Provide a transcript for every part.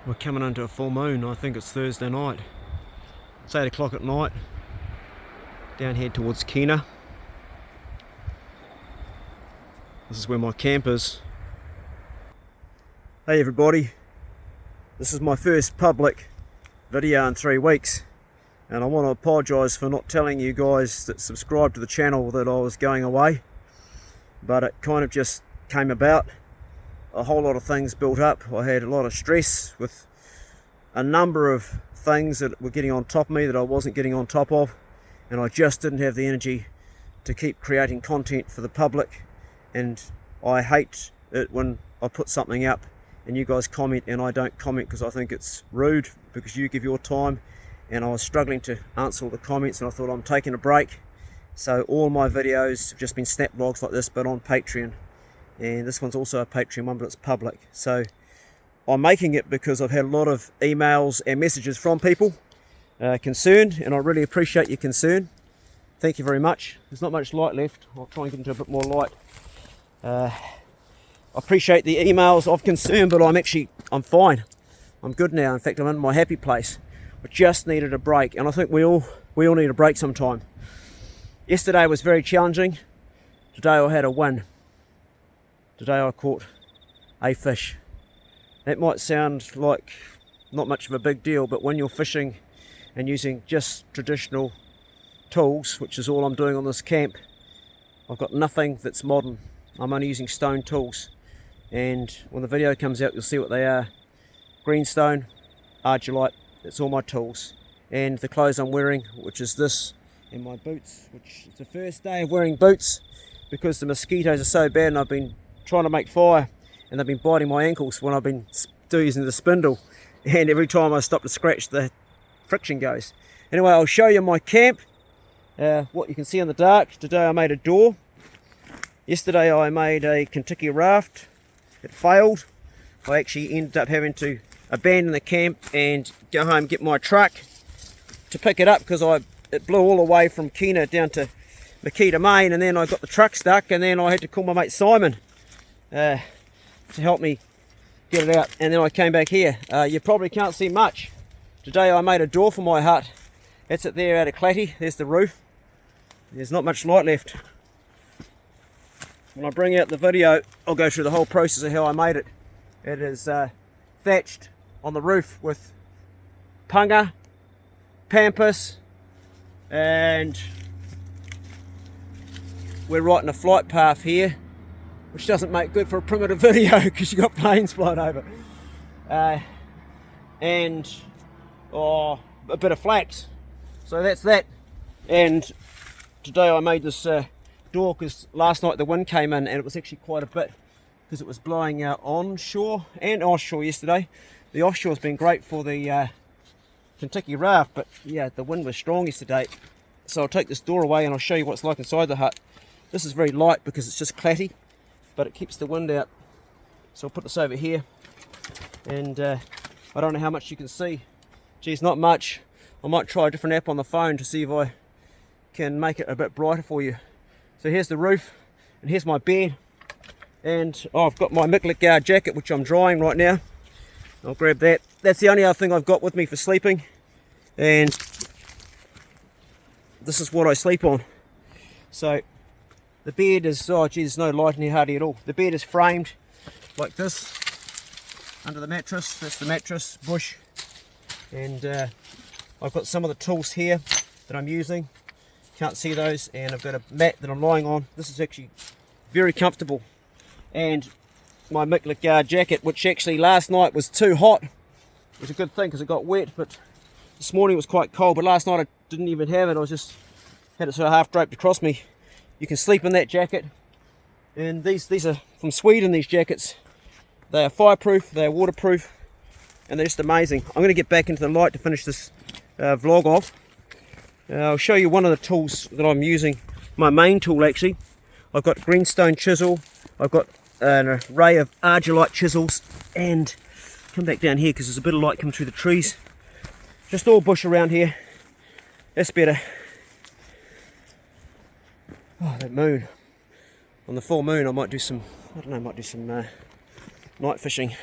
We're coming into a full moon. I think it's Thursday night. It's 8 o'clock at night. Down here towards Kena. This is where my camp is. Hey everybody. This is my first public video in 3 weeks. And I want to apologise for not telling you guys that subscribe to the channel that I was going away. But it kind of just came about. A whole lot of things built up. I had a lot of stress with a number of things that were getting on top of me that I wasn't getting on top of, and I just didn't have the energy to keep creating content for the public. And I hate it when I put something up and you guys comment and I don't comment, because I think it's rude, because you give your time, and I was struggling to answer all the comments, and I thought I'm taking a break. So all my videos have just been snap vlogs like this, but on Patreon. And this one's also a Patreon one, but it's public. So I'm making it because I've had a lot of emails and messages from people concerned, and I really appreciate your concern. Thank you very much. There's not much light left. I'll try and get into a bit more light. I appreciate the emails of concern, but I'm fine. I'm good now. In fact, I'm in my happy place. I just needed a break, and I think we all need a break sometime. Yesterday was very challenging. Today I had a win. Today I caught a fish. That might sound like not much of a big deal, but when you're fishing and using just traditional tools, which is all I'm doing on this camp, I've got nothing that's modern. I'm only using stone tools. And when the video comes out, you'll see what they are. Greenstone, argillite, that's all my tools. And the clothes I'm wearing, which is this, and my boots, which is the first day of wearing boots because the mosquitoes are so bad, and I've been trying to make fire and they've been biting my ankles when I've been still using the spindle, and every time I stop to scratch, the friction goes. Anyway, I'll show you my camp, what you can see in the dark. Today I made a door. Yesterday I made a Kentucky raft. It failed. I actually ended up having to abandon the camp and go home and get my truck to pick it up, because it blew all the way from Kena down to Makita, Maine, and then I got the truck stuck, and then I had to call my mate Simon to help me get it out, and then I came back here. You probably can't see much. Today I made a door for my hut. That's it there out of Clatty. There's the roof. There's not much light left. When I bring out the video, I'll go through the whole process of how I made it. It is thatched on the roof with punga, pampas, and we're right in a flight path here, which doesn't make good for a primitive video because you've got planes flying over. And a bit of flax. So that's that. And today I made this door because last night the wind came in, and it was actually quite a bit, because it was blowing onshore and offshore yesterday. The offshore's been great for the Kentucky raft, but yeah, the wind was strong yesterday. So I'll take this door away and I'll show you what it's like inside the hut. This is very light because it's just clatty, but it keeps the wind out. So I'll put this over here, and I don't know how much you can see. Geez, not much. I might try a different app on the phone to see if I can make it a bit brighter for you. So here's the roof, and here's my bed, and I've got my Micklet jacket, which I'm drying right now. I'll grab that. That's the only other thing I've got with me for sleeping, and this is what I sleep on. So the bed is, oh geez, there's no light in here hardly at all. The bed is framed like this under the mattress. That's the mattress bush, and I've got some of the tools here that I'm using. Can't see those, and I've got a mat that I'm lying on. This is actually very comfortable. And my Micklet jacket, which actually last night was too hot. It was a good thing because it got wet, but this morning it was quite cold. But last night I didn't even have it. I just had it sort of half draped across me. You can sleep in that jacket. And these are from Sweden, these jackets. They are fireproof, they are waterproof, and they're just amazing. I'm going to get back into the light to finish this vlog off. I'll show you one of the tools that I'm using. My main tool actually. I've got greenstone chisel. I've got an array of argillite chisels, and come back down here because there's a bit of light coming through the trees. Just all bush around here. That's better. Oh, that moon. On the full moon I might do some, night fishing.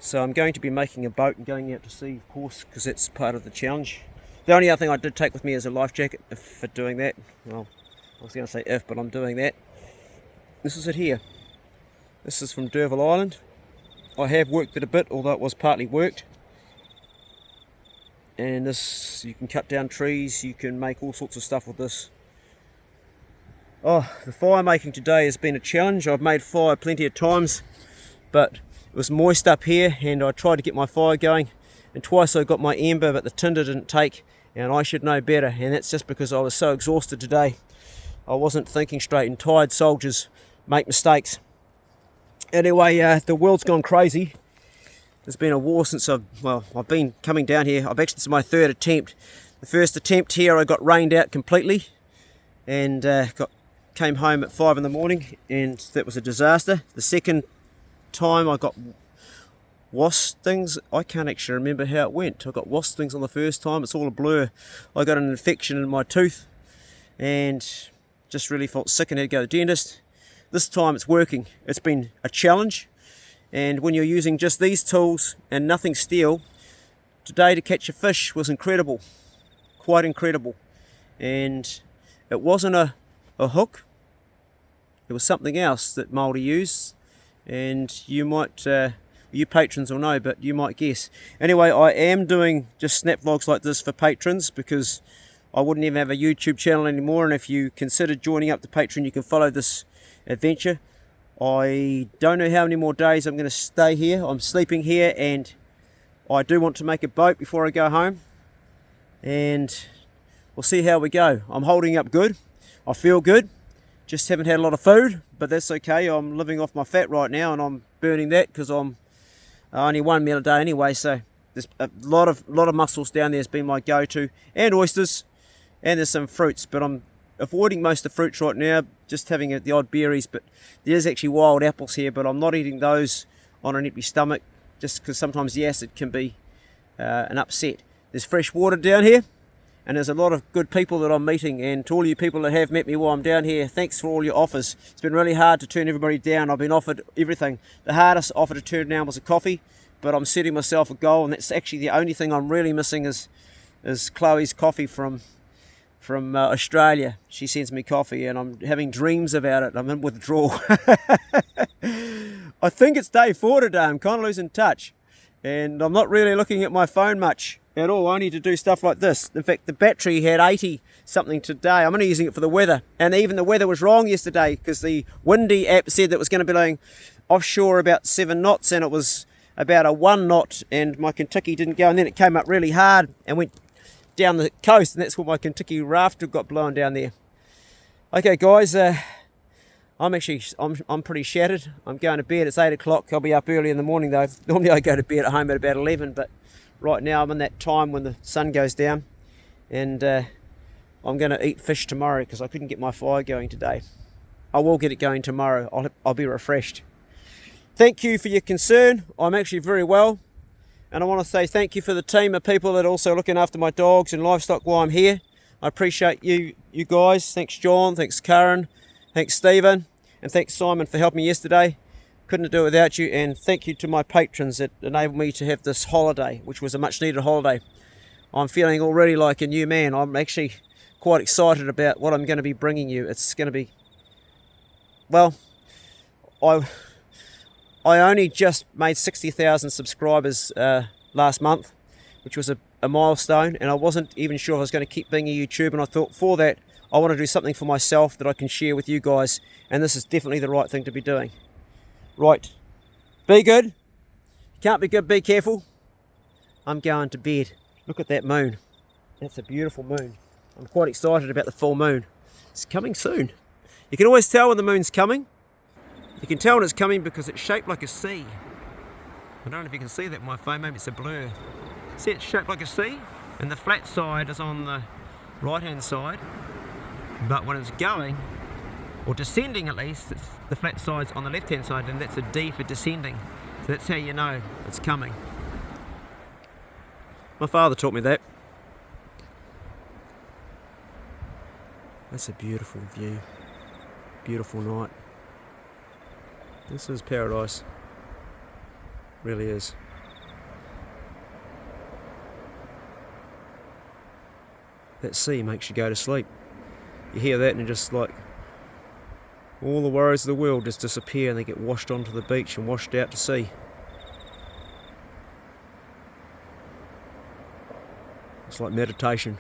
So I'm going to be making a boat and going out to sea, of course, because that's part of the challenge. The only other thing I did take with me is a life jacket for doing that. Well, I was going to say if, but I'm doing that. This is it here. This is from D'Urville Island. I have worked it a bit, although it was partly worked. And this, you can cut down trees, you can make all sorts of stuff with this. Oh, the fire making today has been a challenge. I've made fire plenty of times, but it was moist up here and I tried to get my fire going, and twice I got my ember but the tinder didn't take, and I should know better, and that's just because I was so exhausted today. I wasn't thinking straight, and tired soldiers make mistakes. Anyway, the world's gone crazy. There's been a war since I've been coming down here. This is my third attempt. The first attempt here I got rained out completely and came home at 5 in the morning, and that was a disaster. The second time I got wasp stings. I can't actually remember how it went. I got wasp stings on the first time. It's all a blur. I got an infection in my tooth and just really felt sick and had to go to the dentist. This time it's working. It's been a challenge, and when you're using just these tools and nothing steel, today to catch a fish was incredible, quite incredible. And it wasn't a hook, it was something else that Māori use, and you might, you patrons will know, but you might guess. Anyway, I am doing just snap vlogs like this for patrons because I wouldn't even have a YouTube channel anymore, and if you consider joining up the Patreon, you can follow this adventure. I don't know how many more days I'm going to stay here. I'm sleeping here, and I do want to make a boat before I go home, and we'll see how we go. I'm holding up good. I feel good. Just haven't had a lot of food, but that's okay. I'm living off my fat right now, and I'm burning that because I'm only 1 meal a day anyway. So there's a lot of mussels down there has been my go-to, and oysters, and there's some fruits, but I'm avoiding most of the fruits right now, just having the odd berries. But there's actually wild apples here, but I'm not eating those on an empty stomach, just because sometimes the acid can be an upset. There's fresh water down here, and there's a lot of good people that I'm meeting, and to all you people that have met me while I'm down here, thanks for all your offers. It's been really hard to turn everybody down. I've been offered everything. The hardest offer to turn down was a coffee, but I'm setting myself a goal, and that's actually the only thing I'm really missing is Chloe's coffee from Australia. She sends me coffee, and I'm having dreams about it. I'm in withdrawal. I think it's day 4 today. I'm kind of losing touch, and I'm not really looking at my phone much at all. I need to do stuff like this. In fact, the battery had 80 something today. I'm only using it for the weather, and even the weather was wrong yesterday because the windy app said that it was going to be blowing offshore about 7 knots, and it was about a 1 knot, and my Kentucky didn't go, and then it came up really hard and went down the coast, and that's where my Kentucky rafter got blown down there. Okay guys, I'm pretty shattered. I'm going to bed. It's 8 o'clock. I'll be up early in the morning though. Normally I go to bed at home at about 11, but right now I'm in that time when the sun goes down, and I'm going to eat fish tomorrow because I couldn't get my fire going today. I will get it going tomorrow. I'll be refreshed. Thank you for your concern. I'm actually very well. And I want to say thank you for the team of people that are also looking after my dogs and livestock while I'm here. I appreciate you guys. Thanks John, thanks Karen, thanks Stephen, and thanks Simon for helping me yesterday. Couldn't do it without you. And thank you to my patrons that enabled me to have this holiday, which was a much needed holiday. I'm feeling already like a new man. I'm actually quite excited about what I'm going to be bringing you. It's going to be, well, I only just made 60,000 subscribers last month, which was a milestone, and I wasn't even sure I was going to keep being a YouTuber, and I thought for that I want to do something for myself that I can share with you guys, and this is definitely the right thing to be doing. Right, be good. Can't be good, be careful. I'm going to bed. Look at that moon. That's a beautiful moon. I'm quite excited about the full moon. It's coming soon. You can always tell when the moon's coming. You can tell when it's coming because it's shaped like a C. I don't know if you can see that in my phone, maybe it's a blur. See, it's shaped like a C, and the flat side is on the right hand side, but when it's going, or descending at least, the flat side's on the left hand side, and that's a D for descending. So that's how you know it's coming. My father taught me that. That's a beautiful view, beautiful night. This is paradise, really is. that sea makes you go to sleep. You hear that and just like all the worries of the world just disappear and they get washed onto the beach and washed out to sea. It's like meditation.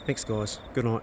Thanks guys, good night.